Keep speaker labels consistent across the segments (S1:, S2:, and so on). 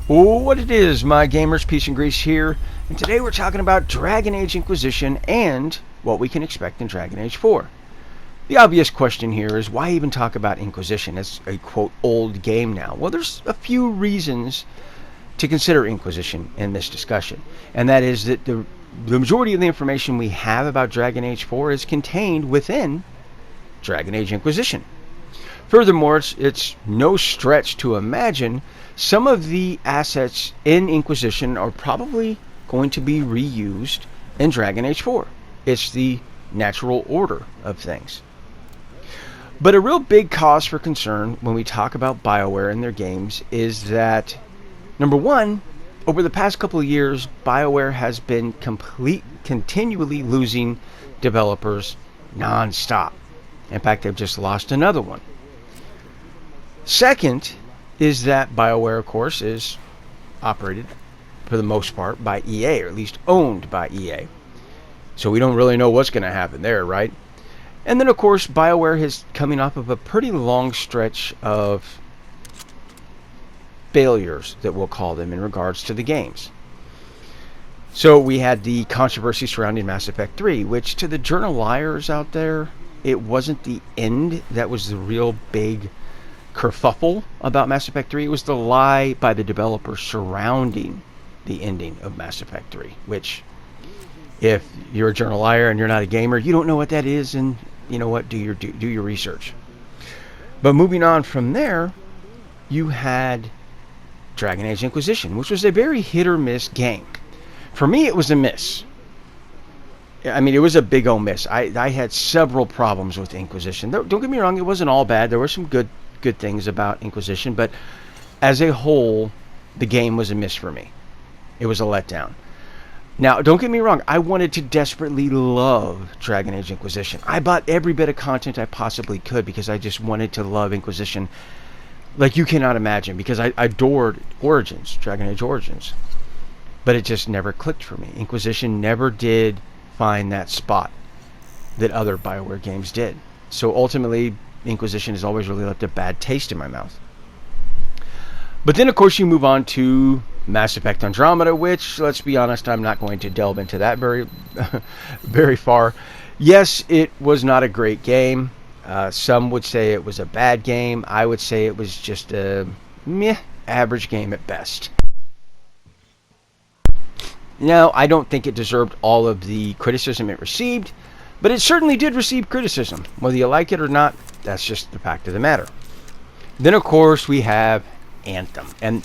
S1: What it is, my gamers, Peace and Grease here, and today we're talking about Dragon Age Inquisition and what we can expect in Dragon Age 4. The obvious question here is, why even talk about Inquisition? It's a, quote, old game now. Well, there's a few reasons to consider Inquisition in this discussion, and that is that the majority of the information we have about Dragon Age 4 is contained within Dragon Age Inquisition. Furthermore, it's no stretch to imagine some of the assets in Inquisition are probably going to be reused in Dragon Age 4. It's the natural order of things. But a real big cause for concern when we talk about BioWare and their games is that, number one, over the past couple of years, BioWare has been continually losing developers non-stop. In fact, they've just lost another one. Second is that BioWare, of course, is operated, for the most part, by EA, or at least owned by EA. So we don't really know what's going to happen there, right? And then, of course, BioWare is coming off of a pretty long stretch of failures, that we'll call them, in regards to the games. So we had the controversy surrounding Mass Effect 3, which to the journal liars out there, it wasn't the end that was the real big kerfuffle about Mass Effect 3. It was the lie by the developer surrounding the ending of Mass Effect 3, which, if you're a journal liar and you're not a gamer, you don't know what that is, and you know what, do your research. But moving on from there, you had Dragon Age Inquisition, which was a very hit or miss game. For me, it was a miss. I mean, it was a big old miss. I had several problems with Inquisition. Don't get me wrong, it wasn't all bad. There were some good things about Inquisition, but as a whole, the game was a miss for me. It was a letdown. Now, don't get me wrong, I wanted to desperately love Dragon Age Inquisition. I bought every bit of content I possibly could because I just wanted to love Inquisition like you cannot imagine, because I adored Origins, Dragon Age Origins. But it just never clicked for me. Inquisition never did find that spot that other BioWare games did. So ultimately, Inquisition has always really left a bad taste in my mouth. But then, of course, you move on to Mass Effect Andromeda, which, let's be honest, I'm not going to delve into that very far. Yes, it was not a great game. Some would say it was a bad game. I would say it was just a meh, average game at best. Now, I don't think it deserved all of the criticism it received, but it certainly did receive criticism. Whether you like it or not, that's just the fact of the matter. Then, of course, we have Anthem. And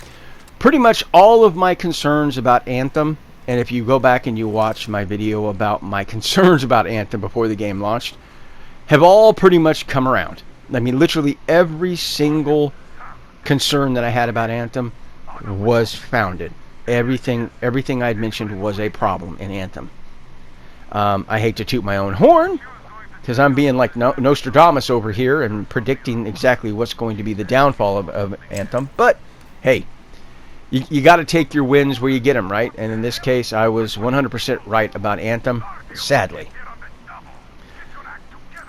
S1: pretty much all of my concerns about Anthem, and if you go back and you watch my video about my concerns about Anthem before the game launched, have all pretty much come around. I mean, literally every single concern that I had about Anthem was founded. Everything I'd mentioned was a problem in Anthem. I hate to toot my own horn, because I'm being like Nostradamus over here and predicting exactly what's going to be the downfall of Anthem. But, hey, you got to take your wins where you get them, right? And in this case, I was 100% right about Anthem, sadly.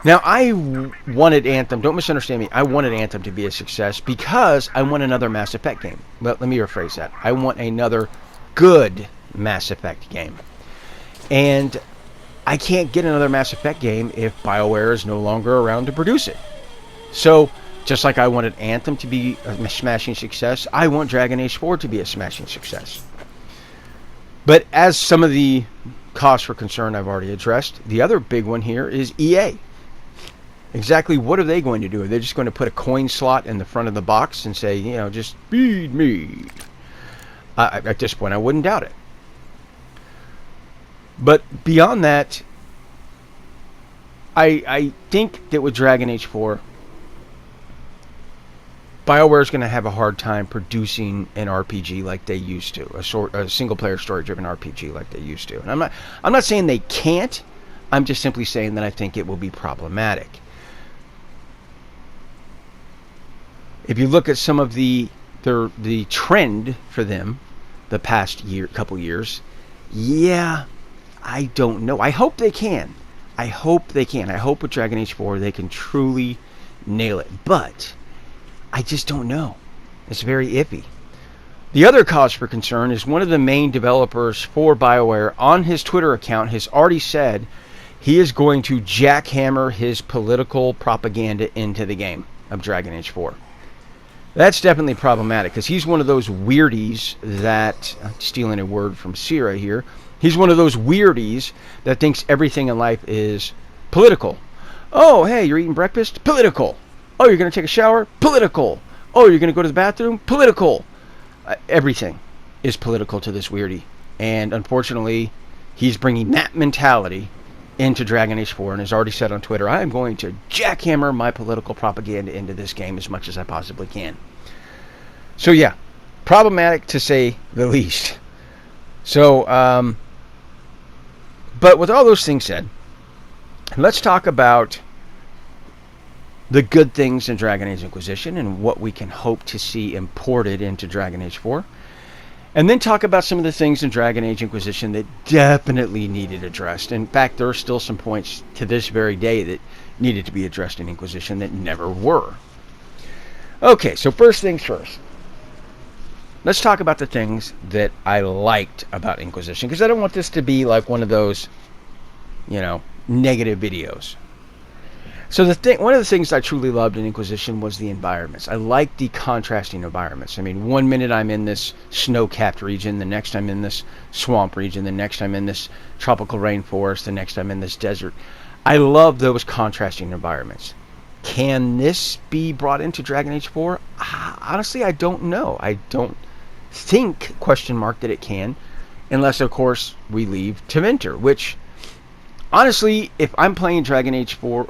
S1: Now, I wanted Anthem, don't misunderstand me, I wanted Anthem to be a success because I want another Mass Effect game. Let me rephrase that. I want another good Mass Effect game. And I can't get another Mass Effect game if BioWare is no longer around to produce it. So, just like I wanted Anthem to be a smashing success, I want Dragon Age 4 to be a smashing success. But as some of the cause for concern I've already addressed, the other big one here is EA. Exactly what are they going to do? Are they just going to put a coin slot in the front of the box and say, just feed me? At this point, I wouldn't doubt it. But beyond that, I think that with Dragon Age 4, BioWare is going to have a hard time producing an RPG like they used to, a single-player story-driven RPG like they used to. And I'm not saying they can't. I'm just simply saying that I think it will be problematic. If you look at some of the trend for them the past couple years, yeah, I don't know. I hope they can. I hope with Dragon Age 4 they can truly nail it. But I just don't know. It's very iffy. The other cause for concern is one of the main developers for BioWare on his Twitter account has already said he is going to jackhammer his political propaganda into the game of Dragon Age 4. That's definitely problematic because he's one of those weirdies that, stealing a word from Sierra here, he's one of those weirdies that thinks everything in life is political. Oh, hey, you're eating breakfast? Political. Oh, you're going to take a shower? Political. Oh, you're going to go to the bathroom? Political. Everything is political to this weirdie. And unfortunately, he's bringing that mentality into Dragon Age 4 and has already said on Twitter, I am going to jackhammer my political propaganda into this game as much as I possibly can. So yeah, problematic to say the least. So, but with all those things said, let's talk about the good things in Dragon Age Inquisition and what we can hope to see imported into Dragon Age 4. And then talk about some of the things in Dragon Age Inquisition that definitely needed addressed. In fact, there are still some points to this very day that needed to be addressed in Inquisition that never were. Okay, so first things first. Let's talk about the things that I liked about Inquisition, because I don't want this to be like one of those, negative videos. So one of the things I truly loved in Inquisition was the environments. I liked the contrasting environments. I mean, one minute I'm in this snow-capped region, the next I'm in this swamp region, the next I'm in this tropical rainforest, the next I'm in this desert. I love those contrasting environments. Can this be brought into Dragon Age 4? Honestly, I don't know. I don't think, that it can, unless, of course, we leave Tevinter, which, honestly, if I'm playing Dragon Age 4,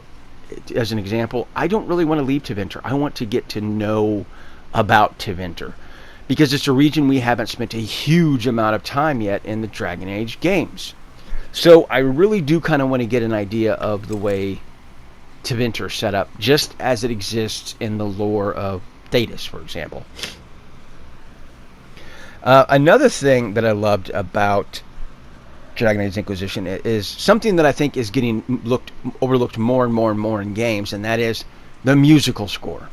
S1: as an example, I don't really want to leave Tevinter. I want to get to know about Tevinter, because it's a region we haven't spent a huge amount of time yet in the Dragon Age games. So I really do kind of want to get an idea of the way Tevinter is set up, just as it exists in the lore of Thetis, for example. Another thing that I loved about Dragon Age Inquisition is something that I think is getting overlooked more and more and more in games, and that is the musical score.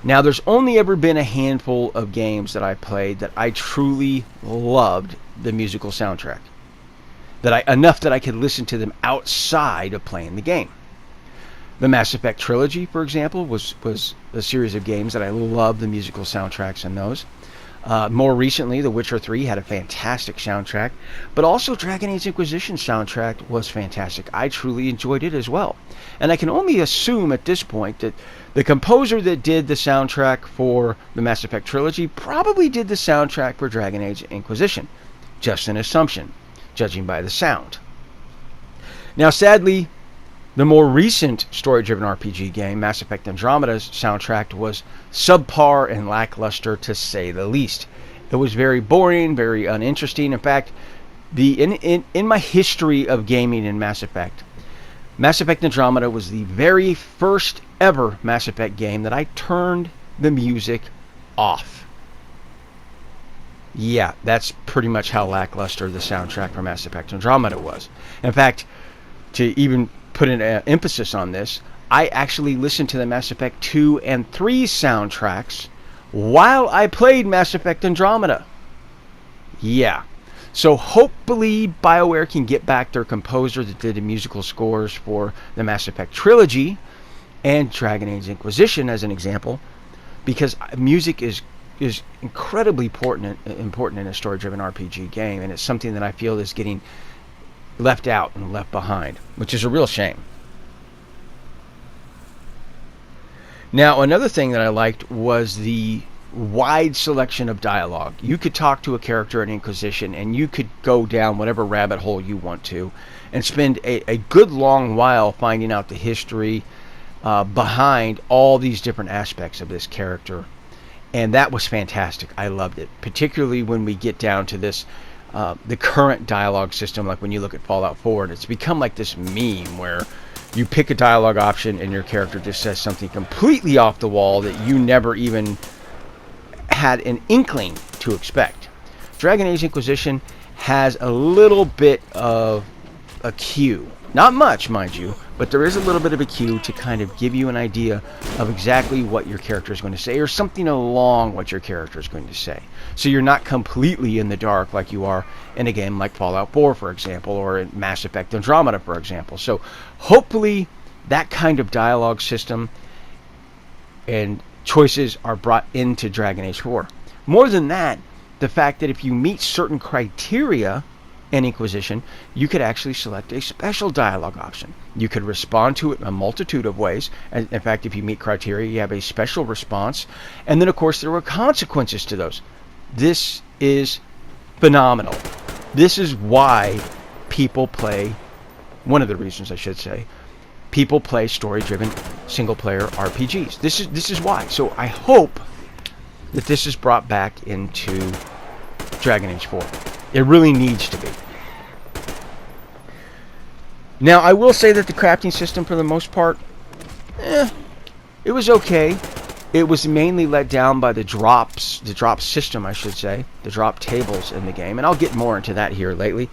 S1: Now, there's only ever been a handful of games that I played that I truly loved the musical soundtrack. Enough that I could listen to them outside of playing the game. The Mass Effect trilogy, for example, was a series of games that I loved the musical soundtracks in those. More recently, The Witcher 3 had a fantastic soundtrack, but also Dragon Age Inquisition soundtrack was fantastic. I truly enjoyed it as well. And I can only assume at this point that the composer that did the soundtrack for the Mass Effect trilogy probably did the soundtrack for Dragon Age Inquisition. Just an assumption, judging by the sound. Now, sadly, the more recent story-driven RPG game, Mass Effect Andromeda's soundtrack was subpar and lackluster, to say the least. It was very boring, very uninteresting. In fact, in my history of gaming in Mass Effect Andromeda was the very first ever Mass Effect game that I turned the music off. Yeah, that's pretty much how lackluster the soundtrack for Mass Effect Andromeda was. In fact, to even put an emphasis on this, I actually listened to the Mass Effect 2 and 3 soundtracks while I played Mass Effect Andromeda. Yeah. So hopefully BioWare can get back their composer that did the musical scores for the Mass Effect trilogy and Dragon Age Inquisition as an example, because music is incredibly important in a story-driven RPG game, and it's something that I feel is getting left out and left behind, which is a real shame. Now, another thing that I liked was the wide selection of dialogue. You could talk to a character in Inquisition, and you could go down whatever rabbit hole you want to, and spend a good long while finding out the history behind all these different aspects of this character. And that was fantastic. I loved it, particularly when we get down to this the current dialogue system, like when you look at Fallout 4, and it's become like this meme where you pick a dialogue option and your character just says something completely off the wall that you never even had an inkling to expect. Dragon Age Inquisition has a little bit of a cue. Not much, mind you, but there is a little bit of a cue to kind of give you an idea of exactly what your character is going to say, or something along what your character is going to say. So you're not completely in the dark like you are in a game like Fallout 4, for example, or in Mass Effect Andromeda, for example. So hopefully that kind of dialogue system and choices are brought into Dragon Age 4. More than that, the fact that if you meet certain criteria in Inquisition, you could actually select a special dialogue option. You could respond to it in a multitude of ways. And in fact, if you meet criteria, you have a special response. And then, of course, there were consequences to those. This is phenomenal. This is why people play, one of the reasons I should say, people play story-driven single-player RPGs. This is why. So I hope that this is brought back into Dragon Age 4. It really needs to be. Now, I will say that the crafting system, for the most part, it was okay. It was mainly let down by the drop system, I should say, the drop tables in the game, and I'll get more into that here lately.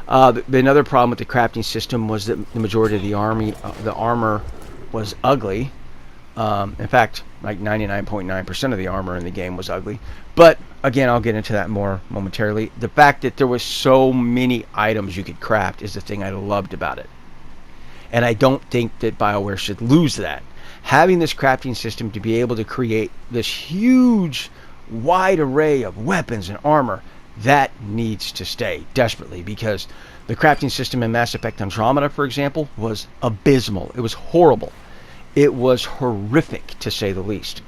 S1: Another problem with the crafting system was that the majority of the armor was ugly. In fact, like 99.9% of the armor in the game was ugly. But again, I'll get into that more momentarily. The fact that there was so many items you could craft is the thing I loved about it. And I don't think that BioWare should lose that. Having this crafting system to be able to create this huge, wide array of weapons and armor, that needs to stay desperately, because the crafting system in Mass Effect Andromeda, for example, was abysmal. It was horrible. It was horrific, to say the least.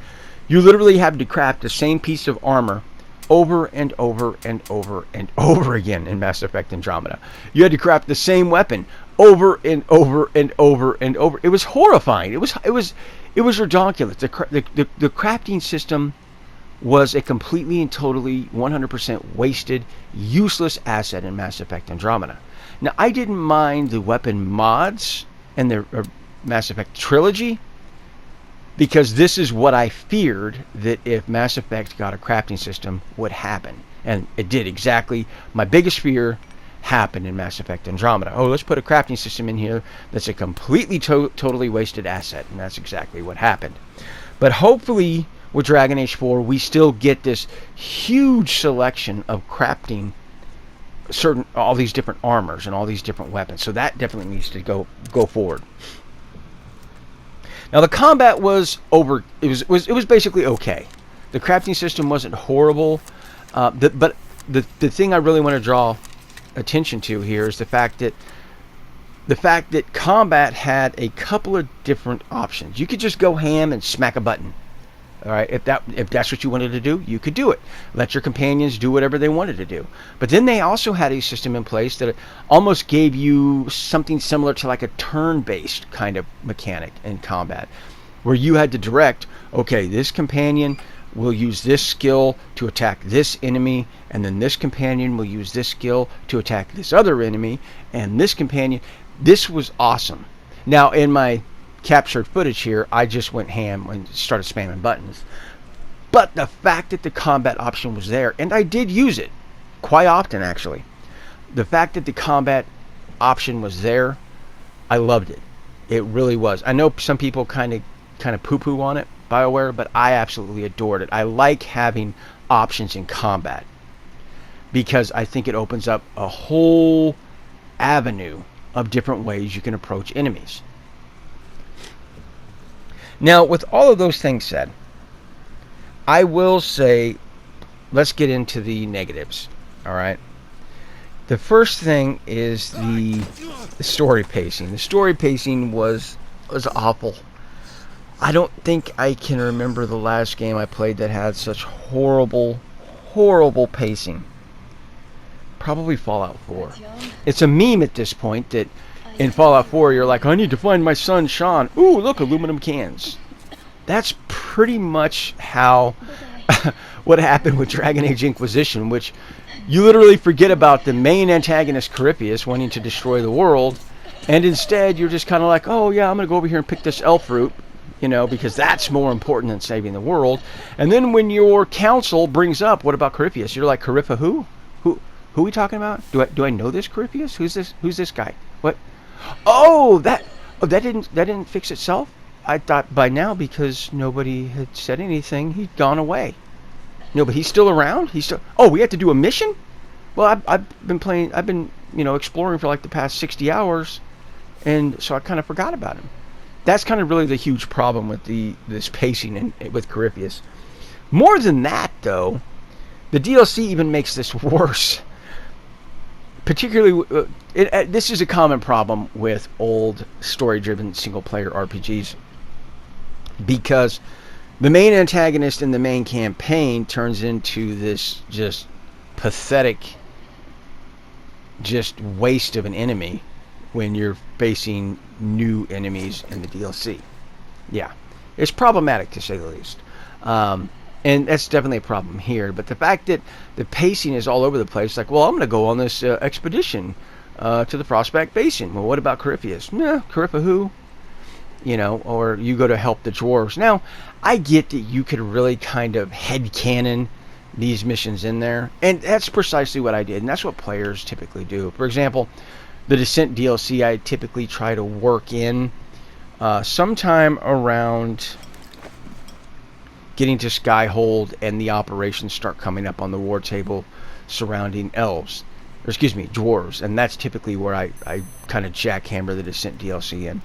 S1: You literally had to craft the same piece of armor over and over and over and over again in Mass Effect Andromeda. You had to craft the same weapon over and over and over and over. It was horrifying. It was ridiculous. The crafting system was a completely and totally 100% wasted, useless asset in Mass Effect Andromeda. Now, I didn't mind the weapon mods and the Mass Effect trilogy, because this is what I feared that if Mass Effect got a crafting system would happen. And it did exactly. My biggest fear happened in Mass Effect Andromeda. Oh, let's put a crafting system in here that's a completely totally wasted asset. And that's exactly what happened. But hopefully with Dragon Age 4, we still get this huge selection of crafting all these different armors and all these different weapons. So that definitely needs to go forward. Now, the combat was it was basically okay. The crafting system wasn't horrible, but the thing I really want to draw attention to here is the fact that combat had a couple of different options. You could just go ham and smack a button. All right, if that's what you wanted to do, you could do it. Let your companions do whatever they wanted to do. But then they also had a system in place that almost gave you something similar to like a turn-based kind of mechanic in combat, where you had to direct, okay, this companion will use this skill to attack this enemy, and then this companion will use this skill to attack this other enemy, and this companion. This was awesome. Now, in my captured footage here, I just went ham and started spamming buttons. But the fact that the combat option was there, and I did use it quite often actually, the fact that the combat option was there, I loved it. It really was. I know some people kind of poo-poo on it, BioWare, but I absolutely adored it. I like having options in combat because I think it opens up a whole avenue of different ways you can approach enemies. Now, with all of those things said, I will say, let's get into the negatives. All right. The first thing is the story pacing. The story pacing was awful. I don't think I can remember the last game I played that had such horrible pacing. Probably Fallout 4. It's a meme at this point that in Fallout 4, you're like, I need to find my son, Sean. Ooh, look, aluminum cans. That's pretty much how what happened with Dragon Age Inquisition, which you literally forget about the main antagonist, Corypheus, wanting to destroy the world, and instead you're just kind of like, oh yeah, I'm going to go over here and pick this elf fruit, because that's more important than saving the world. And then when your council brings up, what about Corypheus? You're like, Corypha who? Who are we talking about? Do I know this Corypheus? Who's this guy? What? Oh, that didn't fix itself. I thought by now, because nobody had said anything, he'd gone away. No, but he's still around. He's still. Oh, we have to do a mission. Well, I've been playing. I've been exploring for like the past 60 hours, and so I kind of forgot about him. That's kind of really the huge problem with this pacing with Corypheus. More than that, though, the DLC even makes this worse. Particularly, this is a common problem with old story-driven single-player RPGs, because the main antagonist in the main campaign turns into this just pathetic, just waste of an enemy when you're facing new enemies in the DLC. Yeah, it's problematic to say the least. And that's definitely a problem here. But the fact that the pacing is all over the place, like, well, I'm going to go on this expedition to the Frostback Basin. Well, what about Corypheus? Nah, Corypha who? Or you go to help the dwarves. Now, I get that you could really kind of headcanon these missions in there, and that's precisely what I did, and that's what players typically do. For example, the Descent DLC I typically try to work in sometime around getting to Skyhold and the operations start coming up on the war table surrounding dwarves, and that's typically where I kind of jackhammer the Descent DLC in.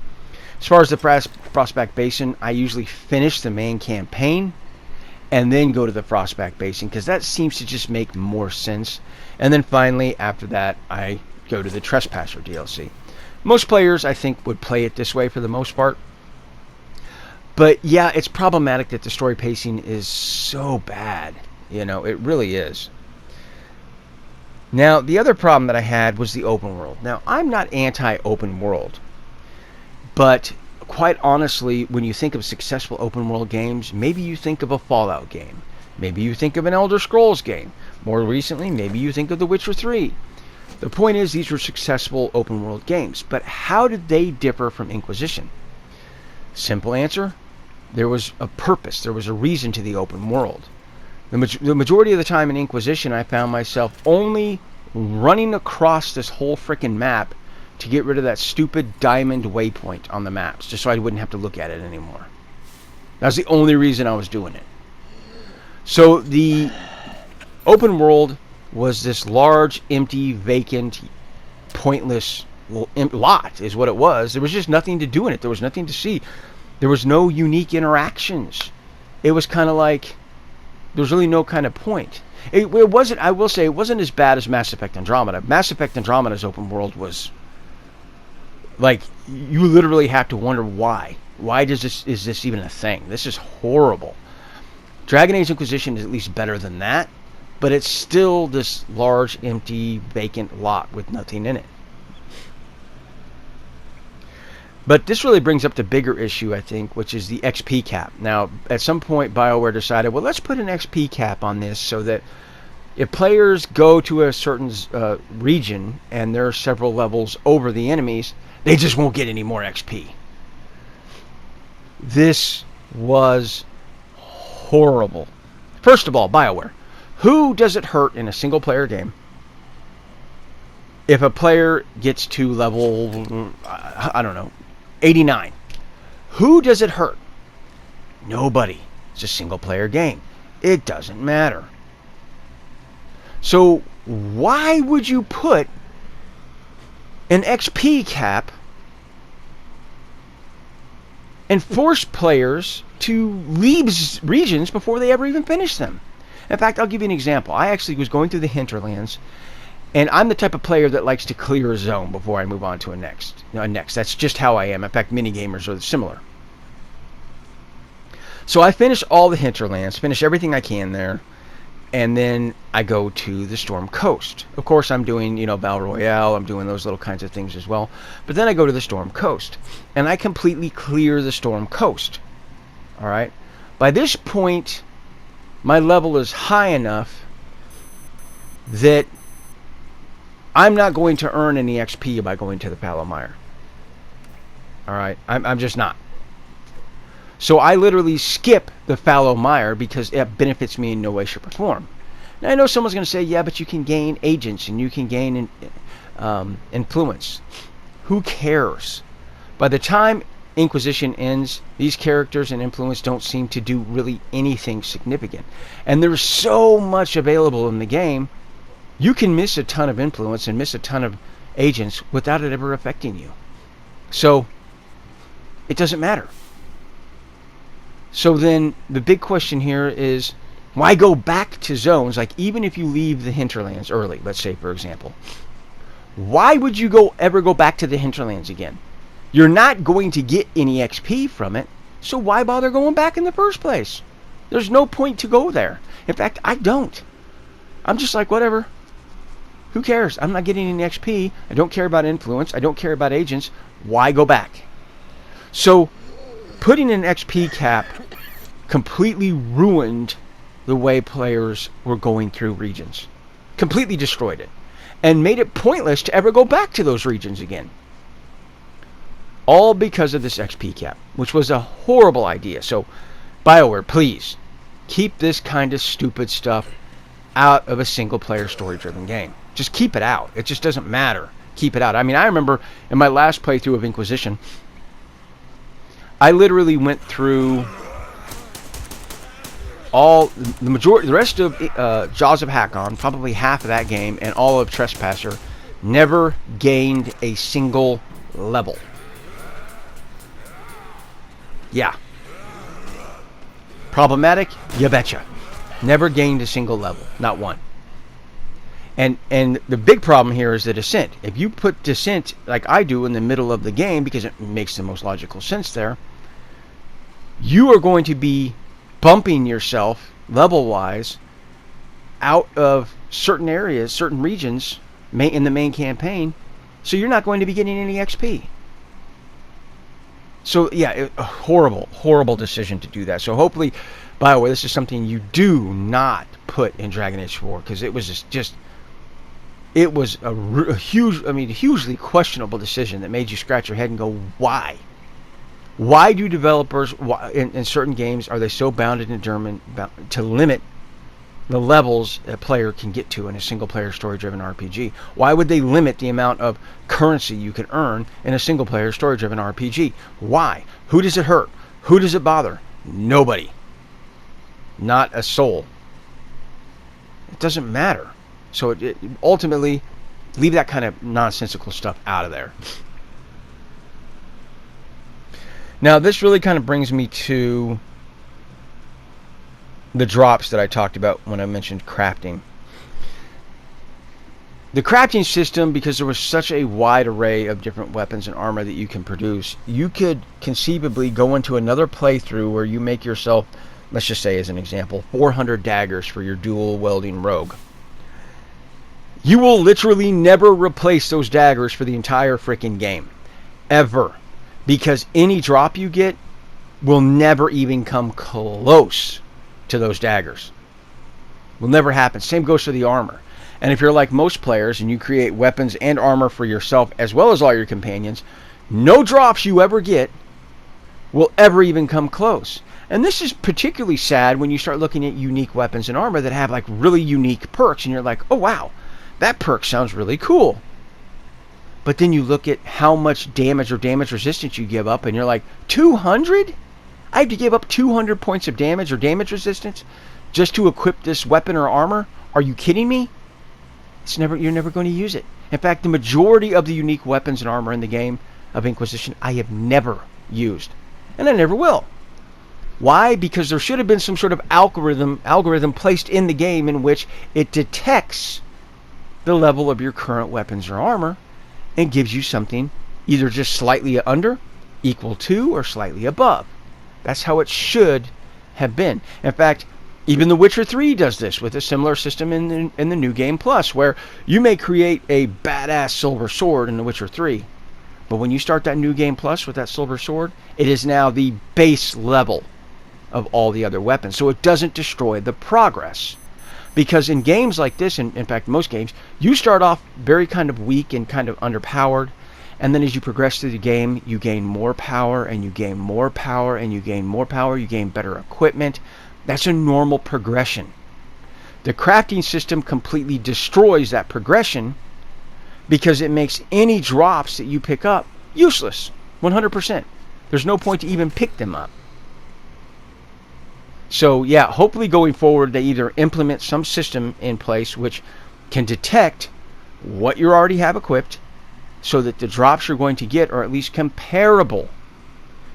S1: As far as the Frostback Basin, I usually finish the main campaign and then go to the Frostback Basin, because that seems to just make more sense. And then finally, after that, I go to the Trespasser DLC. Most players, I think, would play it this way for the most part. But yeah, it's problematic that the story pacing is so bad. It really is. Now, the other problem that I had was the open world. Now, I'm not anti-open world, but quite honestly, when you think of successful open world games, maybe you think of a Fallout game. Maybe you think of an Elder Scrolls game. More recently, maybe you think of The Witcher 3. The point is, these were successful open world games, but how did they differ from Inquisition? Simple answer: there was a purpose, there was a reason to the open world. The majority of the time in Inquisition, I found myself only running across this whole frickin' map to get rid of that stupid diamond waypoint on the maps, just so I wouldn't have to look at it anymore. That was the only reason I was doing it. So the open world was this large, empty, vacant, pointless lot, is what it was. There was just nothing to do in it. There was nothing to see. There was no unique interactions. It was kind of like there was really no kind of point. It wasn't, I will say, it wasn't as bad as Mass Effect Andromeda. Mass Effect Andromeda's open world was like, you literally have to wonder why. Why is this even a thing? This is horrible. Dragon Age Inquisition is at least better than that, but it's still this large, empty, vacant lot with nothing in it. But this really brings up the bigger issue, I think, which is the XP cap. Now, at some point, BioWare decided, well, let's put an XP cap on this so that if players go to a certain region and there are several levels over the enemies, they just won't get any more XP. This was horrible. First of all, BioWare, who does it hurt in a single-player game if a player gets to level, I don't know, 89? Who does it hurt? Nobody. It's a single-player game. It doesn't matter. So why would you put an XP cap and force players to leave regions before they ever even finish them? In fact, I'll give you an example. I actually was going through the hinterlands, and I'm the type of player that likes to clear a zone before I move on to a next. That's just how I am. In fact, mini gamers are similar. So I finish all the hinterlands, finish everything I can there, and then I go to the Storm Coast. Of course, I'm doing, Battle Royale. I'm doing those little kinds of things as well. But then I go to the Storm Coast, and I completely clear the Storm Coast. All right? By this point, my level is high enough that I'm not going to earn any XP by going to the Palomire. All right? I'm just not. So I literally skip the fallow mire because it benefits me in no way, shape, or form. Now I know someone's going to say, yeah, but you can gain agents and you can gain influence. Who cares? By the time Inquisition ends, these characters and influence don't seem to do really anything significant. And there's so much available in the game, you can miss a ton of influence and miss a ton of agents without it ever affecting you. So, it doesn't matter. So then, the big question here is, why go back to zones? Like, even if you leave the hinterlands early, let's say, for example, why would you ever go back to the hinterlands again? You're not going to get any XP from it, so why bother going back in the first place? There's no point to go there. In fact, I don't. I'm just like, whatever. Who cares? I'm not getting any XP. I don't care about influence. I don't care about agents. Why go back? So, putting an XP cap completely ruined the way players were going through regions. Completely destroyed it. And made it pointless to ever go back to those regions again. All because of this XP cap, which was a horrible idea. So, BioWare, please, keep this kind of stupid stuff out of a single-player story-driven game. Just keep it out. It just doesn't matter. Keep it out. I mean, I remember in my last playthrough of Inquisition, I literally went through the rest of Jaws of Hakkon, probably half of that game, and all of Trespasser, never gained a single level. Yeah. Problematic? You betcha. Never gained a single level. Not one. And the big problem here is the descent. If you put descent, like I do, in the middle of the game, because it makes the most logical sense there, you are going to be bumping yourself, level-wise, out of certain areas, certain regions, in the main campaign, so you're not going to be getting any XP. So, yeah, a horrible, horrible decision to do that. So, hopefully, BioWare, this is something you do not put in Dragon Age 4, because it was it was a hugely questionable decision that made you scratch your head and go, why? Why do developers, in certain games, are they so bounded and determined to limit the levels a player can get to in a single-player story-driven RPG? Why would they limit the amount of currency you can earn in a single-player story-driven RPG? Why? Who does it hurt? Who does it bother? Nobody. Not a soul. It doesn't matter. So ultimately, leave that kind of nonsensical stuff out of there. Now, this really kind of brings me to the drops that I talked about when I mentioned crafting. The crafting system, because there was such a wide array of different weapons and armor that you can produce, you could conceivably go into another playthrough where you make yourself, let's just say as an example, 400 daggers for your dual wielding rogue. You will literally never replace those daggers for the entire freaking game. Ever. Because any drop you get will never even come close to those daggers. Will never happen. Same goes for the armor. And if you're like most players and you create weapons and armor for yourself as well as all your companions, no drops you ever get will ever even come close. And this is particularly sad when you start looking at unique weapons and armor that have like really unique perks and you're like, oh wow, that perk sounds really cool. But then you look at how much damage or damage resistance you give up and you're like, 200? I have to give up 200 points of damage or damage resistance just to equip this weapon or armor? Are you kidding me? You're never going to use it. In fact, the majority of the unique weapons and armor in the game of Inquisition I have never used. And I never will. Why? Because there should have been some sort of algorithm placed in the game in which it detects the level of your current weapons or armor and gives you something either just slightly under, equal to, or slightly above. That's how it should have been. In fact, even The Witcher 3 does this with a similar system in the New Game Plus, where you may create a badass silver sword in The Witcher 3, but when you start that New Game Plus with that silver sword, it is now the base level of all the other weapons, so it doesn't destroy the progress. Because in games like this, and in fact most games, you start off very kind of weak and kind of underpowered, and then as you progress through the game, you gain more power, and you gain more power, and you gain more power, you gain better equipment. That's a normal progression. The crafting system completely destroys that progression because it makes any drops that you pick up useless, 100%. There's no point to even pick them up. So yeah, hopefully going forward they either implement some system in place which can detect what you already have equipped so that the drops you're going to get are at least comparable.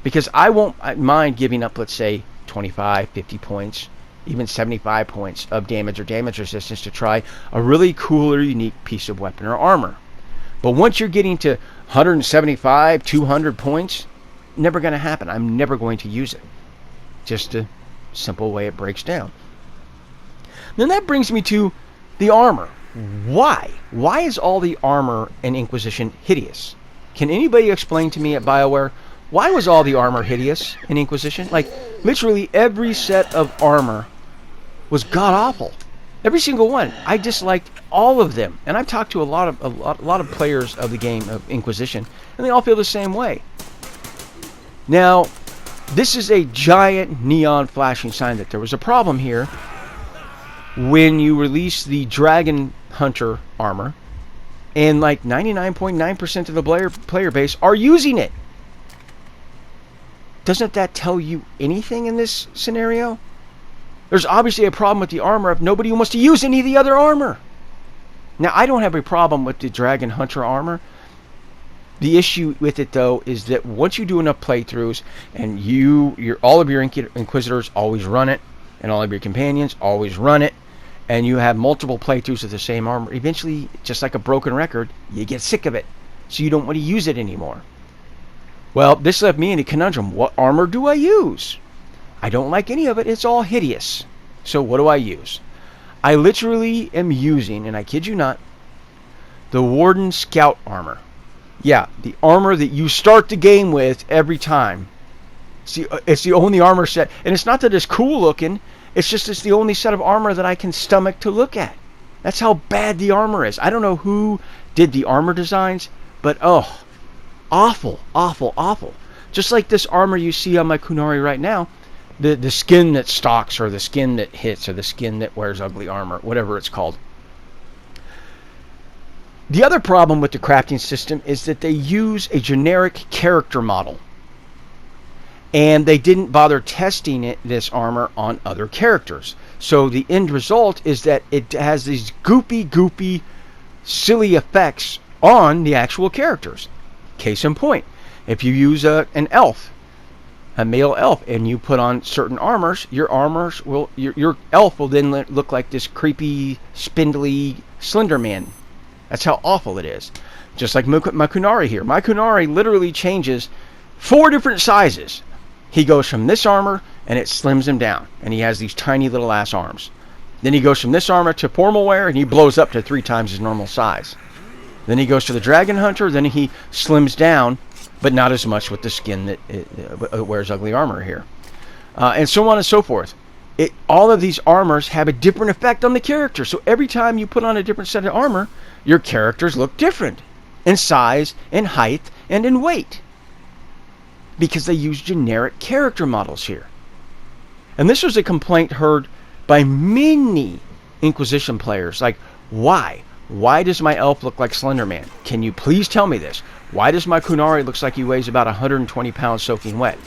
S1: Because I won't mind giving up, let's say, 25, 50 points, even 75 points of damage or damage resistance to try a really cool or unique piece of weapon or armor. But once you're getting to 175, 200 points, never going to happen. I'm never going to use it. Just a simple way it breaks down. Then that brings me to the armor. Why? Why is all the armor in Inquisition hideous? Can anybody explain to me at BioWare, why was all the armor hideous in Inquisition? Like, literally every set of armor was god-awful. Every single one. I disliked all of them. And I've talked to a lot of players of the game of Inquisition, and they all feel the same way. Now, this is a giant neon flashing sign that there was a problem here when you release the Dragon Hunter armor, and like 99.9% of the player base are using it. Doesn't that tell you anything in this scenario? There's obviously a problem with the armor if nobody wants to use any of the other armor. Now, I don't have a problem with the Dragon Hunter armor. The issue with it, though, is that once you do enough playthroughs and all of your Inquisitors always run it, and all of your companions always run it, and you have multiple playthroughs of the same armor, eventually, just like a broken record, you get sick of it. So you don't want to use it anymore. Well, this left me in a conundrum. What armor do I use? I don't like any of it. It's all hideous. So what do I use? I literally am using, and I kid you not, the Warden Scout armor. Yeah, the armor that you start the game with every time. It's the only armor set. And it's not that it's cool looking. It's just it's the only set of armor that I can stomach to look at. That's how bad the armor is. I don't know who did the armor designs, but oh, awful, awful, awful. Just like this armor you see on my Kunari right now, the skin that stalks, or the skin that hits, or the skin that wears ugly armor, whatever it's called. The other problem with the crafting system is that they use a generic character model. And they didn't bother testing this armor on other characters. So the end result is that it has these goopy, silly effects on the actual characters. Case in point, if you use an elf, a male elf, and you put on certain armors, your elf will then look like this creepy, spindly Slender Man. That's how awful it is. Just like my Kunari here. My Kunari literally changes 4 different sizes. He goes from this armor, and it slims him down. And he has these tiny little ass arms. Then he goes from this armor to formal wear, and he blows up to 3 times his normal size. Then he goes to the Dragon Hunter, then he slims down, but not as much with the skin that it wears ugly armor here. And so on and so forth. All of these armors have a different effect on the character. So every time you put on a different set of armor, your characters look different in size, in height, and in weight. Because they use generic character models here. And this was a complaint heard by many Inquisition players. Like, why? Why does my elf look like Slender Man? Can you please tell me this? Why does my Kunari look like he weighs about 120 pounds soaking wet?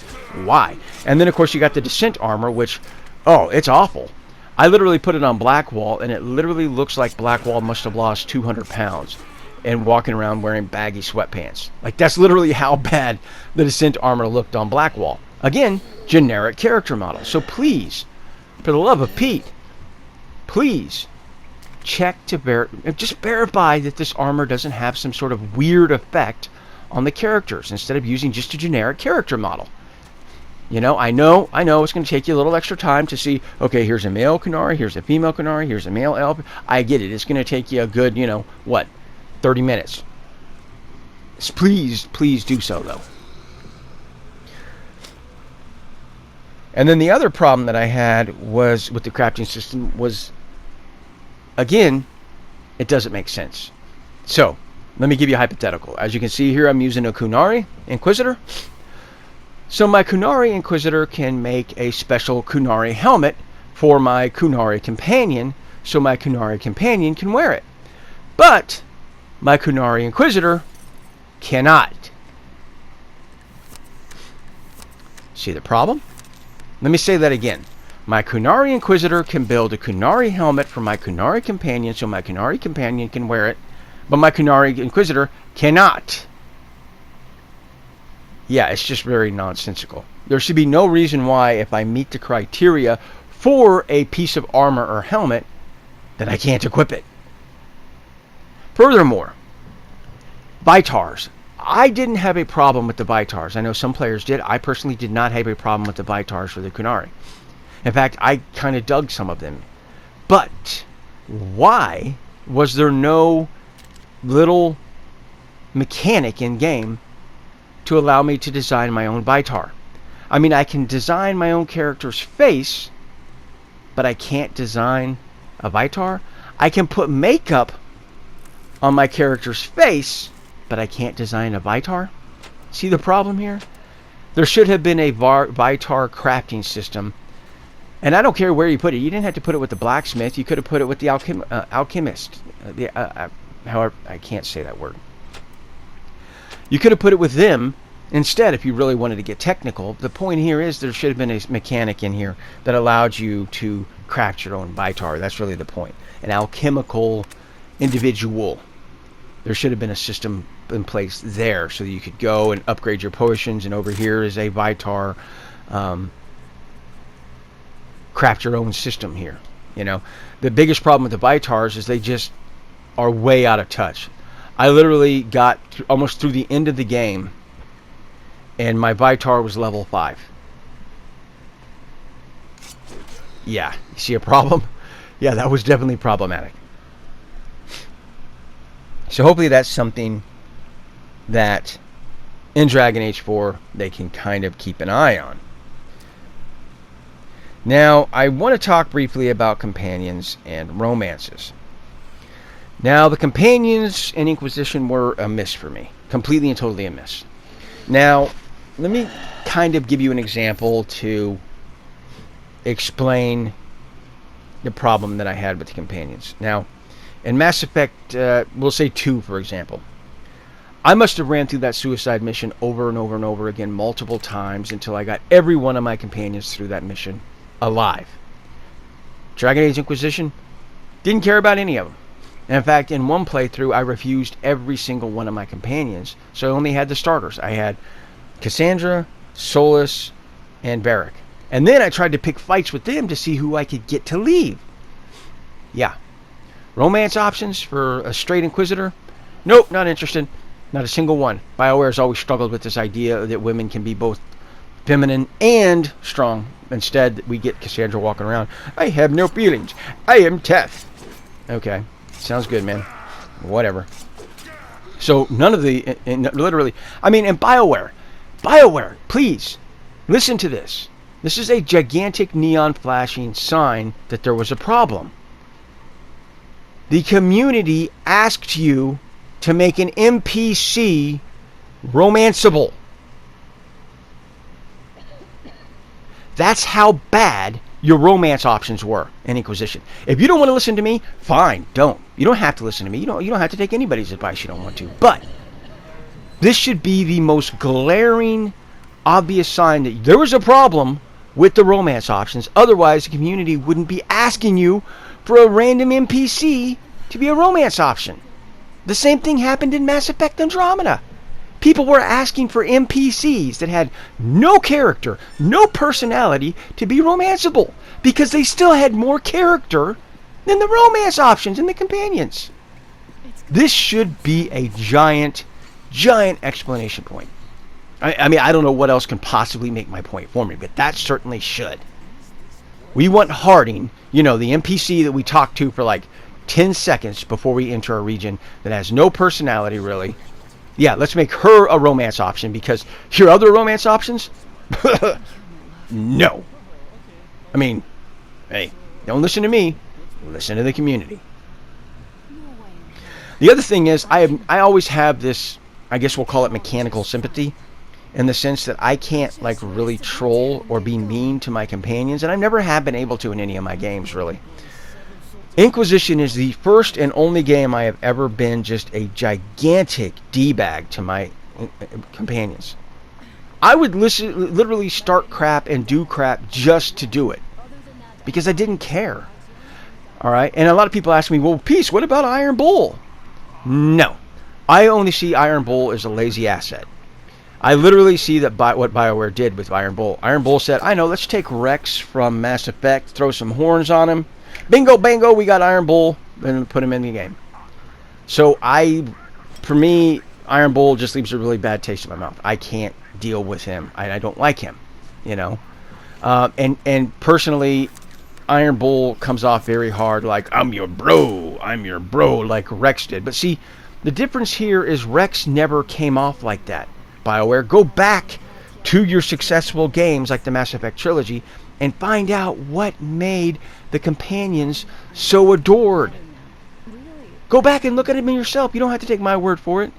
S1: Why? And then, of course, you got the Descent armor, which, oh, it's awful. I literally put it on Blackwall, and it literally looks like Blackwall must have lost 200 pounds and walking around wearing baggy sweatpants. Like, that's literally how bad the Descent armor looked on Blackwall. Again, generic character model. So please, for the love of Pete, please check to just verify that this armor doesn't have some sort of weird effect on the characters instead of using just a generic character model. You know, I know it's going to take you a little extra time to see, okay, here's a male Kunari, here's a female Kunari, here's a male elf. I get it. It's going to take you a good, 30 minutes. Please do so, though. And then the other problem that I had was with the crafting system was, again, it doesn't make sense. So, let me give you a hypothetical. As you can see here, I'm using a Kunari Inquisitor. So my Kunari Inquisitor can make a special Kunari helmet for my Kunari Companion, so my Kunari Companion can wear it. But My Kunari Inquisitor cannot. See the problem? Let me say that again. My Kunari Inquisitor can build a Kunari helmet for my Kunari companion so my Kunari companion can wear it, but my Kunari Inquisitor cannot. Yeah, it's just very nonsensical. There should be no reason why, if I meet the criteria for a piece of armor or helmet, that I can't equip it. Furthermore, Vitars. I didn't have a problem with the Vitars. I know some players did. I personally did not have a problem with the Vitars for the Kunari. In fact, I kind of dug some of them. But why was there no little mechanic in game to allow me to design my own Vitar? I mean, I can design my own character's face, but I can't design a Vitar. I can put makeup on my character's face, but I can't design a Vitar. See the problem here? There should have been a Vitar crafting system. And I don't care where you put it. You didn't have to put it with the blacksmith. You could have put it with the alchemist. However, I can't say that word. You could have put it with them instead if you really wanted to get technical. The point here is there should have been a mechanic in here that allowed you to craft your own Vitar. That's really the point. An alchemical individual. There should have been a system in place there so that you could go and upgrade your potions. And over here is a Vitar craft your own system here. You know, the biggest problem with the Vitars is they just are way out of touch. I literally got almost through the end of the game and my Vitar was level 5. Yeah, you see a problem? Yeah, that was definitely problematic. So hopefully that's something that in Dragon Age 4 they can kind of keep an eye on. Now, I want to talk briefly about companions and romances. Now, the companions in Inquisition were a miss for me. Completely and totally a miss. Now, let me kind of give you an example to explain the problem that I had with the companions. Now, in Mass Effect, we'll say 2, for example. I must have ran through that suicide mission over and over and over again multiple times until I got every one of my companions through that mission alive. Dragon Age Inquisition, didn't care about any of them. And in fact, in one playthrough, I refused every single one of my companions, so I only had the starters. I had Cassandra, Solus, and Barrack. And then I tried to pick fights with them to see who I could get to leave. Yeah. Romance options for a straight Inquisitor? Nope, not interested. Not a single one. BioWare has always struggled with this idea that women can be both feminine and strong. Instead, we get Cassandra walking around. I have no feelings. I am Teth. Okay. Sounds good, man. Whatever. So, none of the... literally... I mean, and BioWare. BioWare, please. Listen to this. This is a gigantic neon flashing sign that there was a problem. The community asked you to make an NPC romanceable. That's how bad your romance options were in Inquisition. If you don't want to listen to me, fine, don't. You don't have to listen to me. You don't have to take anybody's advice you don't want to. But this should be the most glaring, obvious sign that there was a problem with the romance options. Otherwise, the community wouldn't be asking you for a random NPC to be a romance option. The same thing happened in Mass Effect Andromeda. People were asking for NPCs that had no character, no personality to be romanceable because they still had more character than the romance options and the companions. This should be a giant, giant explanation point. I mean, I don't know what else can possibly make my point for me, but that certainly should. We want Harding, you know, the NPC that we talk to for like 10 seconds before we enter a region that has no personality really. Yeah, let's make her a romance option because your other romance options? No. I mean, hey, don't listen to me. Listen to the community. The other thing is I always have this, I guess we'll call it mechanical sympathy, in the sense that I can't like really troll or be mean to my companions, and I never have been able to in any of my games really. Inquisition is the first and only game I have ever been just a gigantic D-bag to my companions. I would literally start crap and do crap just to do it because I didn't care. All right, and a lot of people ask me, well, Peace, what about Iron Bull? No, I only see Iron Bull as a lazy asset. I literally see that what BioWare did with Iron Bull. Iron Bull said, I know, let's take Rex from Mass Effect, throw some horns on him. Bingo, bango, we got Iron Bull, and put him in the game. So for me, Iron Bull just leaves a really bad taste in my mouth. I can't deal with him. I don't like him, you know. And personally, Iron Bull comes off very hard, like, I'm your bro, like Rex did. But see, the difference here is Rex never came off like that. BioWare, go back to your successful games like the Mass Effect trilogy and find out what made the companions so adored. Go back and look at him yourself. You don't have to take my word for it.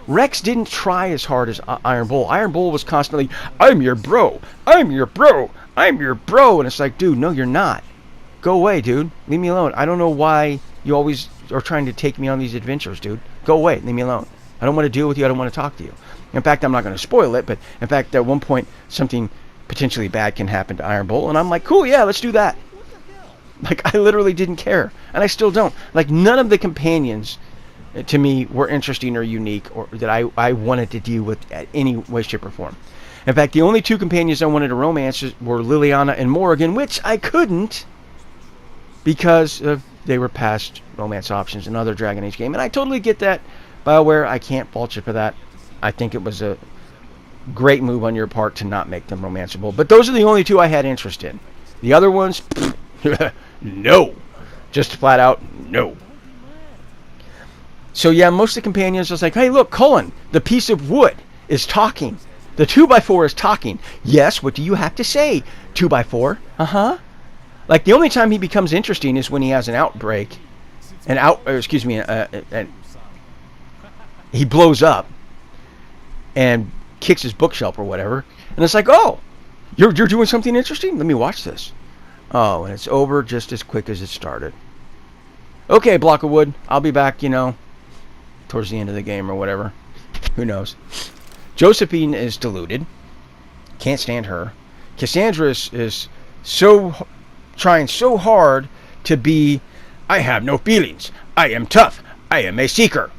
S1: Rex didn't try as hard as Iron Bull. Iron Bull was constantly, I'm your bro, I'm your bro, I'm your bro. And it's like, dude, no, you're not. Go away, dude. Leave me alone. I don't know why you always are trying to take me on these adventures, dude. Go away. Leave me alone. I don't want to deal with you. I don't want to talk to you. In fact, I'm not going to spoil it, but in fact, at one point, something potentially bad can happen to Iron Bull, and I'm like, cool, yeah, let's do that. Like, I literally didn't care, and I still don't. Like, none of the companions, to me, were interesting or unique, or that I wanted to deal with at any way, shape, or form. In fact, the only two companions I wanted to romance were Liliana and Morrigan, which I couldn't because they were past romance options in other Dragon Age game, and I totally get that. BioWare, I can't fault you for that. I think it was a great move on your part to not make them romanceable. But those are the only two I had interest in. The other ones, no. Just flat out, no. So yeah, most of the companions was like, hey, look, Cullen, the piece of wood is talking. The 2x4 is talking. Yes, what do you have to say, 2x4? Uh-huh. Like, the only time he becomes interesting is when he has an outbreak. And he blows up and kicks his bookshelf or whatever. And it's like, oh, you're doing something interesting? Let me watch this. Oh, and it's over just as quick as it started. Okay, block of wood. I'll be back, towards the end of the game or whatever. Who knows? Josephine is deluded. Can't stand her. Cassandra is trying so hard to be, I have no feelings. I am tough. I am a seeker.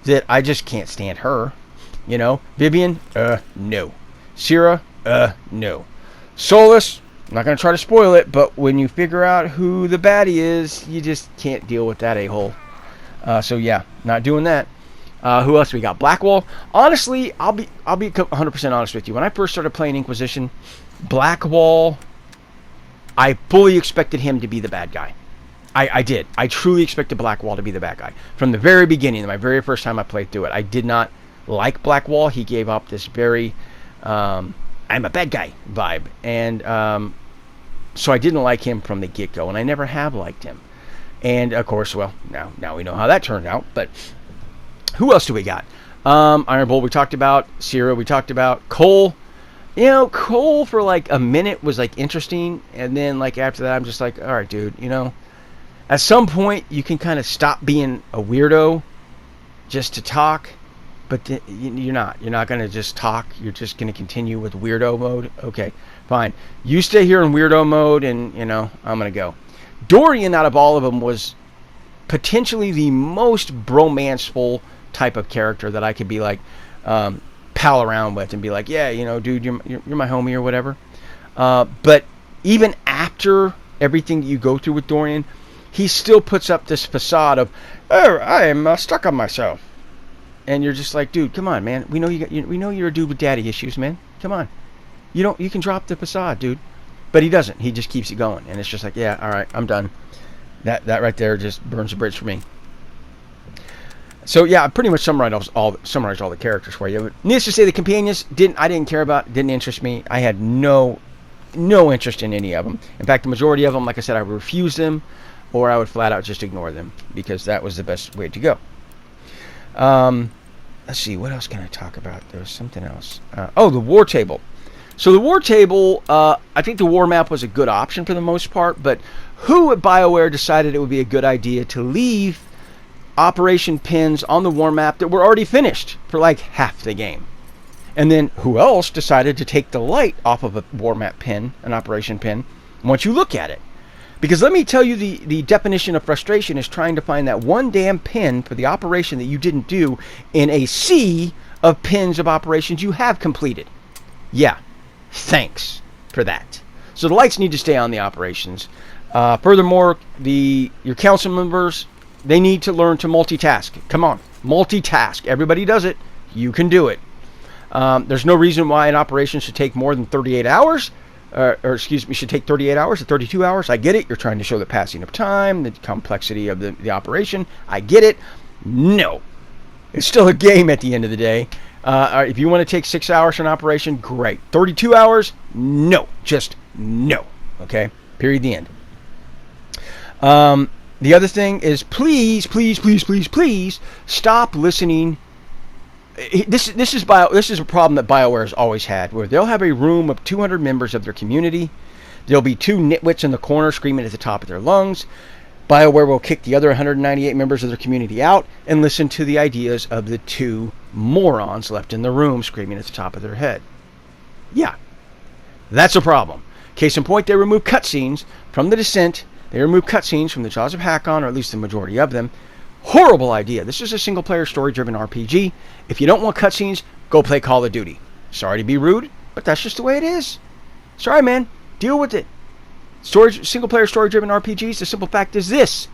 S1: That I just can't stand her. Vivian, no. Sierra, no. Solus, I'm not going to try to spoil it, but when you figure out who the baddie is, you just can't deal with that a-hole. So yeah, not doing that. Who else we got? Blackwall. Honestly, I'll be 100% honest with you. When I first started playing Inquisition, Blackwall, I fully expected him to be the bad guy. I did. I truly expected Blackwall to be the bad guy. From the very beginning, my very first time I played through it, I did not like Blackwall. He gave up this very, I'm a bad guy vibe. And so I didn't like him from the get-go, and I never have liked him. And, of course, well, now we know how that turned out. But who else do we got? Iron Bull we talked about. Sierra we talked about. Cole. Cole for like a minute was like interesting. And then like after that, I'm just like, all right, dude, at some point, you can kind of stop being a weirdo just to talk, but you're not. You're not going to just talk. You're just going to continue with weirdo mode. Okay, fine. You stay here in weirdo mode, and, I'm going to go. Dorian, out of all of them, was potentially the most bromanceful type of character that I could be like, pal around with and be like, yeah, dude, you're my homie or whatever. But even after everything that you go through with Dorian, he still puts up this facade of, oh, I am stuck on myself, and you're just like, dude, come on, man. We know we know you're a dude with daddy issues, man. Come on, you can drop the facade, dude. But he doesn't. He just keeps it going, and it's just like, yeah, all right, I'm done. That right there just burns the bridge for me. So yeah, I pretty much summarized all the characters for you. But needless to say, the companions didn't care about, didn't interest me. I had no interest in any of them. In fact, the majority of them, like I said, I refused them. Or I would flat out just ignore them, because that was the best way to go. Let's see, what else can I talk about? There was something else. The war table. So the war table, I think the war map was a good option for the most part, but who at BioWare decided it would be a good idea to leave operation pins on the war map that were already finished for like half the game? And then who else decided to take the light off of a war map pin, an operation pin, once you look at it? Because let me tell you, the definition of frustration is trying to find that one damn pin for the operation that you didn't do in a sea of pins of operations you have completed. Yeah, thanks for that. So the lights need to stay on the operations. Furthermore, your council members, they need to learn to multitask. Come on, multitask. Everybody does it. You can do it. There's no reason why an operation should take more than 38 hours. Should take 38 hours to 32 hours. I get it. You're trying to show the passing of time, the complexity of the operation. I get it. No. It's still a game at the end of the day. If you want to take 6 hours for an operation, great. 32 hours? No. Just no. Okay? Period. The end. The other thing is please stop listening. This is a problem that BioWare has always had, where they'll have a room of 200 members of their community. There'll be two nitwits in the corner screaming at the top of their lungs. BioWare will kick the other 198 members of their community out and listen to the ideas of the two morons left in the room screaming at the top of their head. Yeah, that's a problem. Case in point, they remove cutscenes from the Descent. They remove cutscenes from the Jaws of Hackon, or at least the majority of them. Horrible idea. This is a single-player, story-driven RPG. If you don't want cutscenes, go play Call of Duty. Sorry to be rude, but that's just the way it is. Sorry, man. Deal with it. Single-player, story-driven RPGs, the simple fact is this.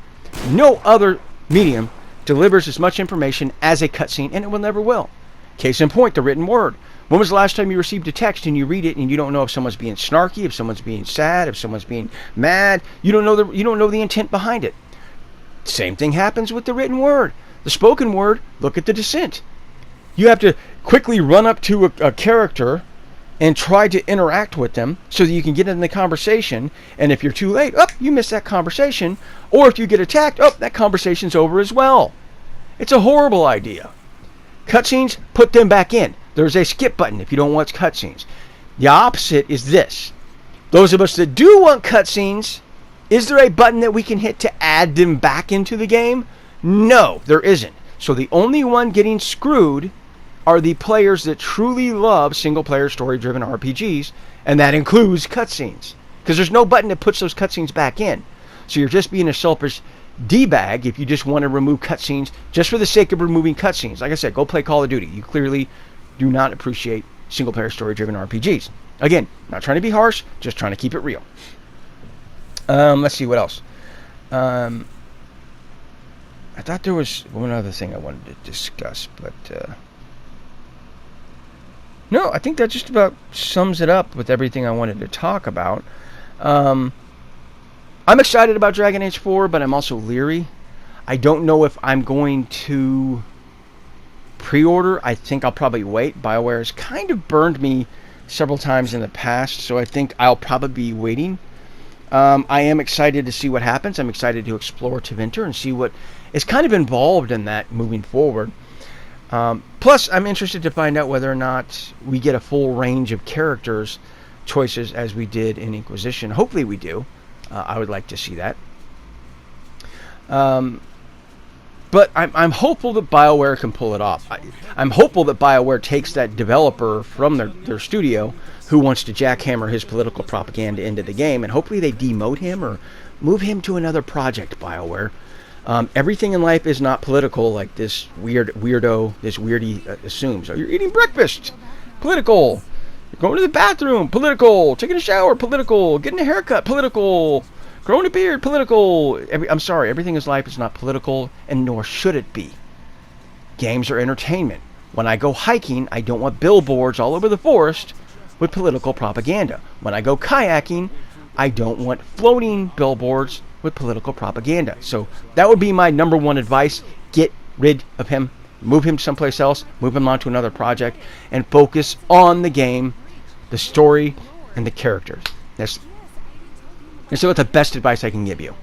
S1: No other medium delivers as much information as a cutscene, and it will never will. Case in point, the written word. When was the last time you received a text and you read it and you don't know if someone's being snarky, if someone's being sad, if someone's being mad? You don't know the intent behind it. Same thing happens with the written word. The spoken word, look at the Descent. You have to quickly run up to a character and try to interact with them so that you can get in the conversation. And if you're too late, you miss that conversation. Or if you get attacked, that conversation's over as well. It's a horrible idea. Cutscenes, put them back in. There's a skip button if you don't want cutscenes. The opposite is this. Those of us that do want cutscenes, is there a button that we can hit to add them back into the game? No, there isn't. So the only one getting screwed are the players that truly love single-player, story-driven RPGs, and that includes cutscenes. Because there's no button that puts those cutscenes back in. So you're just being a selfish D-bag if you just want to remove cutscenes just for the sake of removing cutscenes. Like I said, go play Call of Duty. You clearly do not appreciate single-player, story-driven RPGs. Again, not trying to be harsh, just trying to keep it real. Let's see what else. I thought there was one other thing I wanted to discuss, but no, I think that just about sums it up with everything I wanted to talk about. I'm excited about Dragon Age 4, but I'm also leery. I don't know if I'm going to pre-order. I think I'll probably wait. BioWare has kind of burned me several times in the past, so I think I'll probably be waiting. I am excited to see what happens. I'm excited to explore Tevinter and see what is kind of involved in that moving forward. Plus, I'm interested to find out whether or not we get a full range of characters choices as we did in Inquisition. Hopefully we do. I would like to see that. But I'm hopeful that BioWare can pull it off. I'm hopeful that BioWare takes that developer from their studio who wants to jackhammer his political propaganda into the game, and hopefully they demote him or move him to another project, BioWare. Everything in life is not political like this weirdo, this weirdie assumes. So you're eating breakfast, political. You're going to the bathroom, political. Taking a shower, political. Getting a haircut, political. Growing a beard, political. I'm sorry, everything in life is not political, and nor should it be. Games are entertainment. When I go hiking, I don't want billboards all over the forest with political propaganda. When I go kayaking, I don't want floating billboards with political propaganda. So that would be my number one advice. Get rid of him. Move him someplace else. Move him on to another project. And focus on the game, the story, and the characters. That's what the best advice I can give you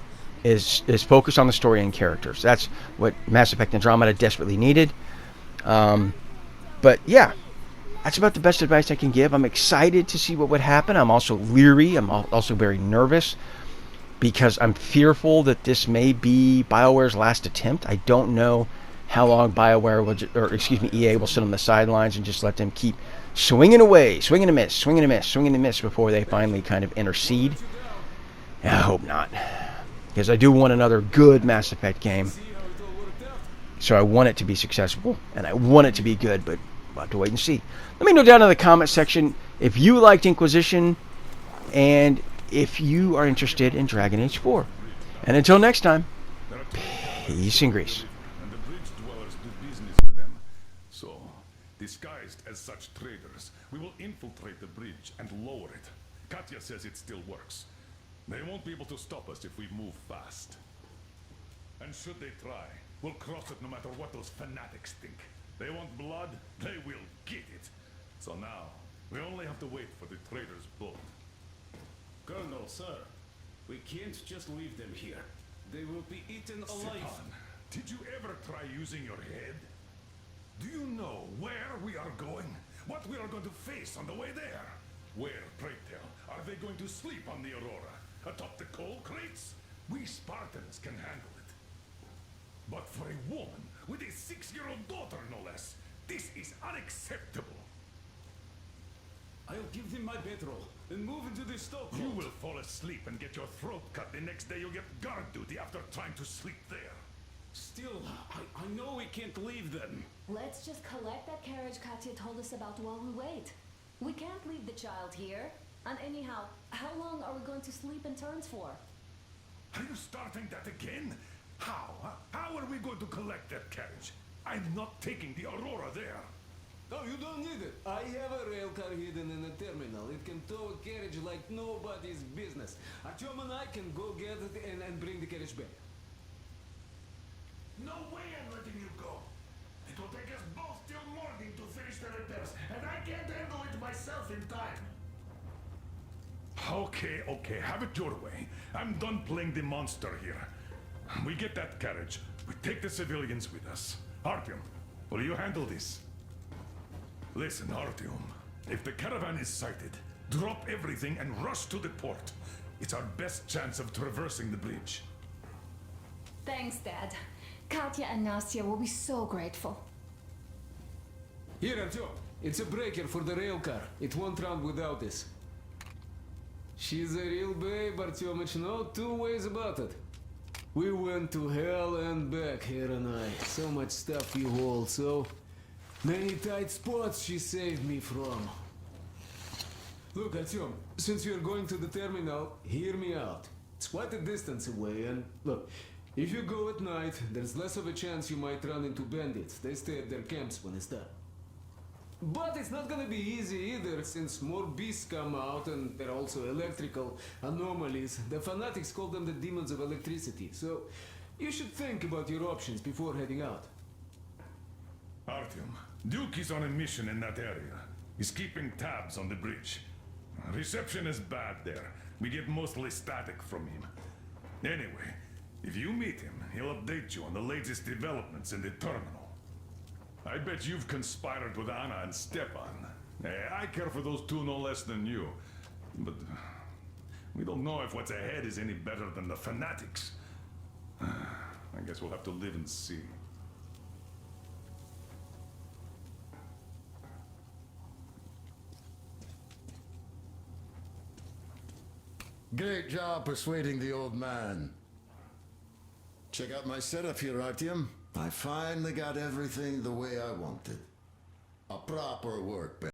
S1: is focus on the story and characters. That's what Mass Effect Andromeda desperately needed. But yeah, that's about the best advice I can give. I'm excited to see what would happen. I'm also leery. I'm also very nervous. because I'm fearful that this may be BioWare's last attempt. I don't know how long BioWare will, or excuse me, EA will sit on the sidelines and just let them keep swinging away, swinging a miss, swinging a miss, swinging a miss before they finally kind of intercede. I hope not, because I do want another good Mass Effect game. So I want it to be successful, and I want it to be good, but we'll have to wait and see. Let me know down in the comment section if you liked Inquisition, and if you are interested in Dragon Age 4. And until next time, peace and grease.
S2: And the bridge dwellers do business with them. So, disguised as such traders, we will infiltrate the bridge and lower it. Katya says it still works. They won't be able to stop us if we move fast. And should they try, we'll cross it no matter what those fanatics think. They want blood, they will get it. So now, we only have to wait for the trader's boat.
S3: Colonel, sir, we can't just leave them here. They will be eaten alive.
S2: Stepan, did you ever try using your head? Do you know where we are going? What we are going to face on the way there? Where, pray tell, are they going to sleep on the Aurora? Atop the coal crates? We Spartans can handle it. But for a woman with a 6-year-old daughter, no less, this is unacceptable.
S3: I'll give them my bedroll and move into the stokehold.
S2: You will fall asleep and get your throat cut. The next day you'll get guard duty after trying to sleep there.
S3: Still, I know we can't leave them.
S4: Let's just collect that carriage Katya told us about while we wait. We can't leave the child here. And anyhow, how long are we going to sleep in turns for?
S2: Are you starting that again? How? How are we going to collect that carriage? I'm not taking the Aurora there.
S3: No, you don't need it. I have a rail car hidden in a terminal. It can tow a carriage like nobody's business. Artyom and I can go get it and bring the carriage back.
S2: No way I'm letting you go. It will take us both till morning to finish the repairs, and I can't handle it myself in time. Okay, have it your way. I'm done playing the monster here. We get that carriage. We take the civilians with us. Artyom, will you handle this? Listen, Artyom. If the caravan is sighted, drop everything and rush to the port. It's our best chance of traversing the bridge.
S4: Thanks, Dad. Katya and Nastya will be so grateful.
S3: Here, Artyom. It's a breaker for the rail car. It won't run without this. She's a real babe, Artyomich. No two ways about it. We went to hell and back, here and I. So much stuff you hold, so many tight spots she saved me from. Look, Artyom, since you're going to the terminal, hear me out. It's quite a distance away, and look, if you go at night, there's less of a chance you might run into bandits. They stay at their camps when it's dark. But it's not gonna be easy either, since more beasts come out, and there are also electrical anomalies. The fanatics call them the demons of electricity, so you should think about your options before heading out.
S2: Artyom, Duke is on a mission in that area. He's keeping tabs on the bridge. Reception is bad there. We get mostly static from him. Anyway, if you meet him, he'll update you on the latest developments in the terminal. I bet you've conspired with Anna and Stepan. I care for those two no less than you. But we don't know if what's ahead is any better than the fanatics. I guess we'll have to live and see.
S5: Great job persuading the old man. Check out my setup here, Artyom. I finally got everything the way I wanted. A proper workbench.